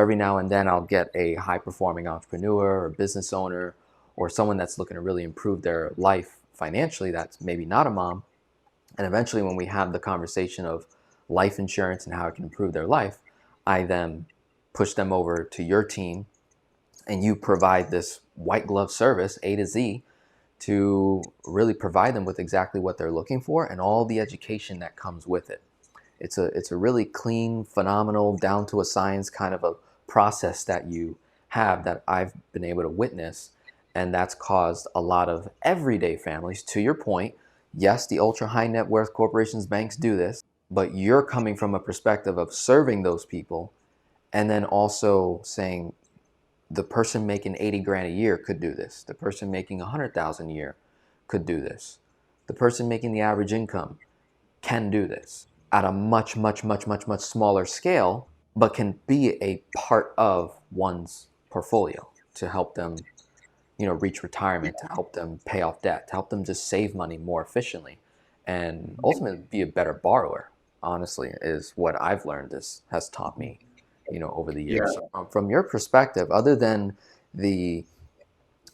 every now and then I'll get a high performing entrepreneur or business owner or someone that's looking to really improve their life financially that's maybe not a mom. And eventually, when we have the conversation of life insurance and how it can improve their life, I then push them over to your team, and you provide this white glove service, A to Z, to really provide them with exactly what they're looking for and all the education that comes with it. It's a really clean, phenomenal, down to a science kind of a process that you have that I've been able to witness, and that's caused a lot of everyday families, to your point. Yes, the ultra high net worth corporations, banks do this, but you're coming from a perspective of serving those people and then also saying the person making 80 grand a year could do this. The person making 100,000 a year could do this. The person making the average income can do this at a much, much, much, much, much smaller scale, but can be a part of one's portfolio to help them, reach retirement, to help them pay off debt, to help them just save money more efficiently, and ultimately be a better borrower. Honestly, is what I've learned. This has taught me, over the Yeah. years. So, from your perspective, other than the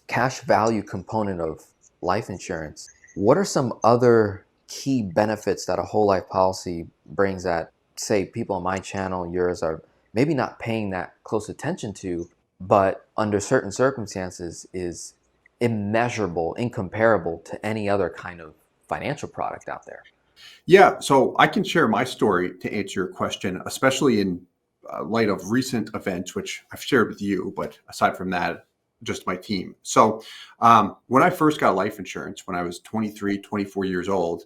cash value component of life insurance, what are some other key benefits that a whole life policy brings that, say, people on my channel, yours, are maybe not paying that close attention to, but under certain circumstances is immeasurable, incomparable to any other kind of financial product out there? Yeah, so I can share my story to answer your question, especially in light of recent events, which I've shared with you. But aside from that, just my team. So when I first got life insurance, when I was 23, 24 years old,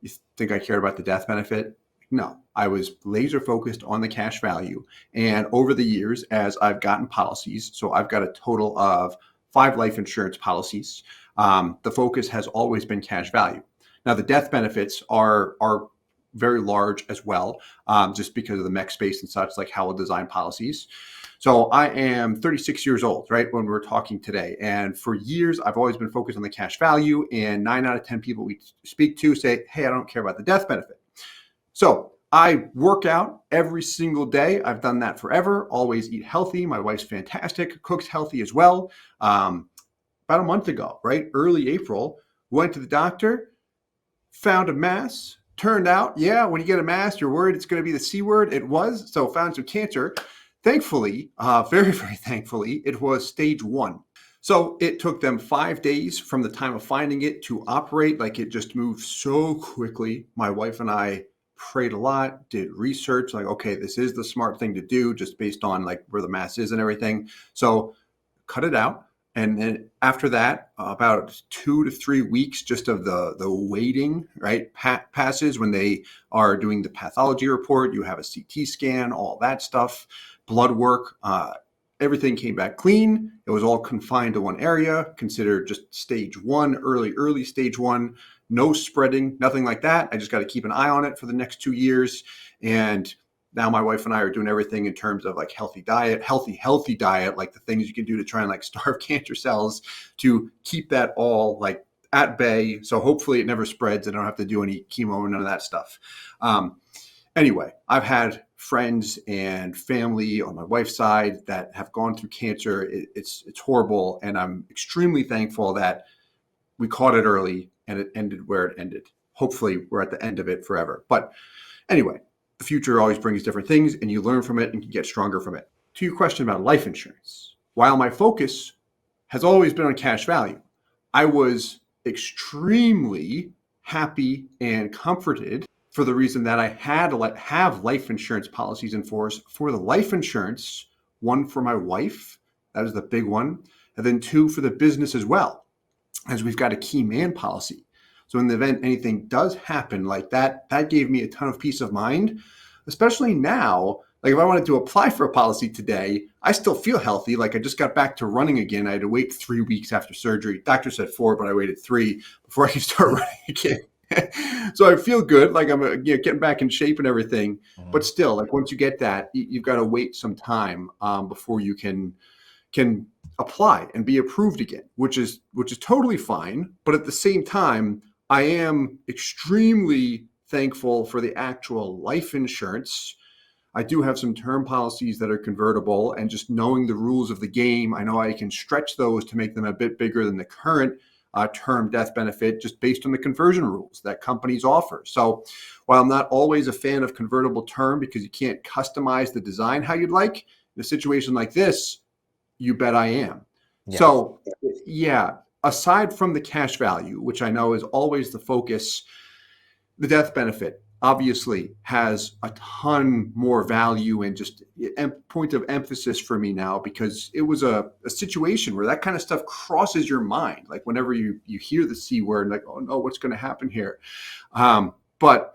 you think I cared about the death benefit? No, I was laser focused on the cash value. And over the years, as I've gotten policies, so I've got a total of 5 life insurance policies, the focus has always been cash value. Now, the death benefits are very large as well, just because of the mech space and such, like how we'll design policies. So I am 36 years old, right, when we're talking today. And for years, I've always been focused on the cash value. And 9 out of 10 people we speak to say, hey, I don't care about the death benefit. So I work out every single day. I've done that forever. Always eat healthy. My wife's fantastic, cooks healthy as well. About a month ago, right, early April, went to the doctor, found a mass. Turned out, yeah, when you get a mass, you're worried it's going to be the C word. It was. So found some cancer. Thankfully, very, very thankfully, it was stage 1. So it took them 5 days from the time of finding it to operate. Like, it just moved so quickly. My wife and I prayed a lot, did research, like, okay, this is the smart thing to do just based on like where the mass is and everything. So cut it out. And then after that, about 2 to 3 weeks just of the waiting, right, passes when they are doing the pathology report. You have a CT scan, all that stuff, blood work. Everything came back clean. It was all confined to one area, considered just stage 1, early stage 1, no spreading, nothing like that. I just got to keep an eye on it for the next 2 years. And now my wife and I are doing everything in terms of like healthy diet, healthy diet, like the things you can do to try and like starve cancer cells to keep that all like at bay. So hopefully it never spreads. I don't have to do any chemo and none of that stuff. Anyway, I've had friends and family on my wife's side that have gone through cancer. It's horrible. And I'm extremely thankful that we caught it early and it ended where it ended. Hopefully we're at the end of it forever. But anyway, the future always brings different things and you learn from it and can get stronger from it. To your question about life insurance, while my focus has always been on cash value, I was extremely happy and comforted for the reason that I had to have life insurance policies in force for the life insurance, 1 for my wife, that is the big one, and then 2 for the business as well, as we've got a key man policy. So in the event anything does happen like that, that gave me a ton of peace of mind, especially now. Like if I wanted to apply for a policy today, I still feel healthy. Like I just got back to running again. I had to wait 3 weeks after surgery. Doctor said 4, but I waited 3 before I could start running again. So I feel good. Like I'm getting back in shape and everything. But still, like once you get that, you've got to wait some time before you can apply and be approved again, which is totally fine. But at the same time, I am extremely thankful for the actual life insurance I do have some term policies that are convertible, and just knowing the rules of the game, I know I can stretch those to make them a bit bigger than the current term death benefit, just based on the conversion rules that companies offer. So while I'm not always a fan of convertible term because you can't customize the design how you'd like, in a situation like this, you bet I am. Yes. So yeah, aside from the cash value, which I know is always the focus, the death benefit obviously has a ton more value and just a point of emphasis for me now, because it was a situation where that kind of stuff crosses your mind. Like whenever you hear the C word, like, oh no, what's going to happen here? But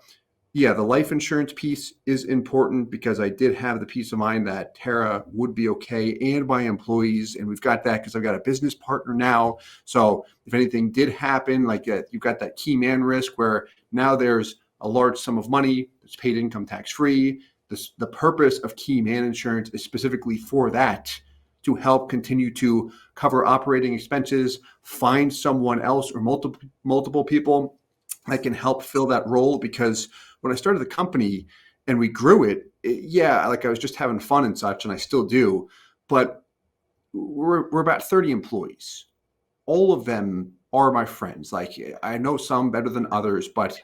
yeah, the life insurance piece is important because I did have the peace of mind that Tara would be okay and my employees. And we've got that because I've got a business partner now. So if anything did happen, like you've got that key man risk where now there's a large sum of money that's paid income tax free. The purpose of key man insurance is specifically for that, to help continue to cover operating expenses, find someone else or multiple people that can help fill that role. Because when I started the company and we grew it, yeah, like I was just having fun and such, and I still do, but we're about 30 employees. All of them are my friends. Like I know some better than others, but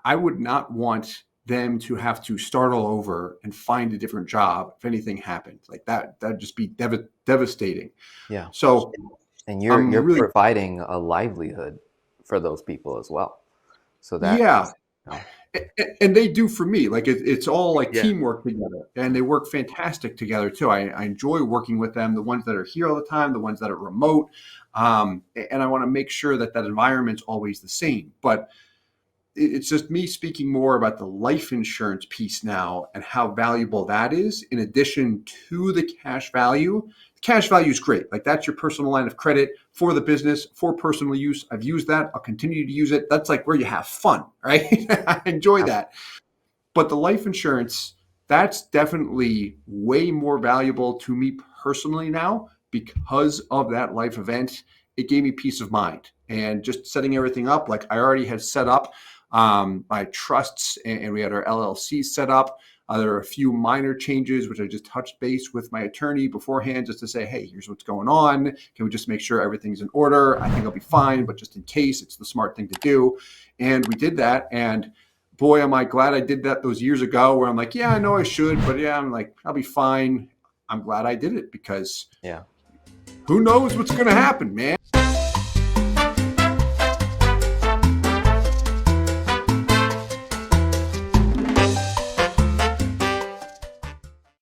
I would not want them to have to start all over and find a different job if anything happened. Like that'd just be devastating. Yeah. So And I'm you're really, providing a livelihood for those people as well. So yeah. that's, you know, And they do for me. Like it's all like yeah. teamwork together, and they work fantastic together too. I enjoy working with them, the ones that are here all the time, the ones that are remote. And I want to make sure that that environment's always the same. But it's just me speaking more about the life insurance piece now and how valuable that is, in addition to the cash value. The cash value is great. Like that's your personal line of credit for the business, for personal use. I've used that. I'll continue to use it. That's like where you have fun, right? I enjoy that. But the life insurance, that's definitely way more valuable to me personally now because of that life event. It gave me peace of mind, and just setting everything up. Like I already had set up my trusts, and we had our LLC set up. There are a few minor changes, which I just touched base with my attorney beforehand just to say, hey, here's what's going on. Can we just make sure everything's in order? I think I'll be fine, but just in case, it's the smart thing to do. And we did that. And boy, am I glad I did that those years ago, where I'm like, yeah, I know I should, but yeah, I'm like, I'll be fine. I'm glad I did it, because Yeah. who knows what's going to happen, man.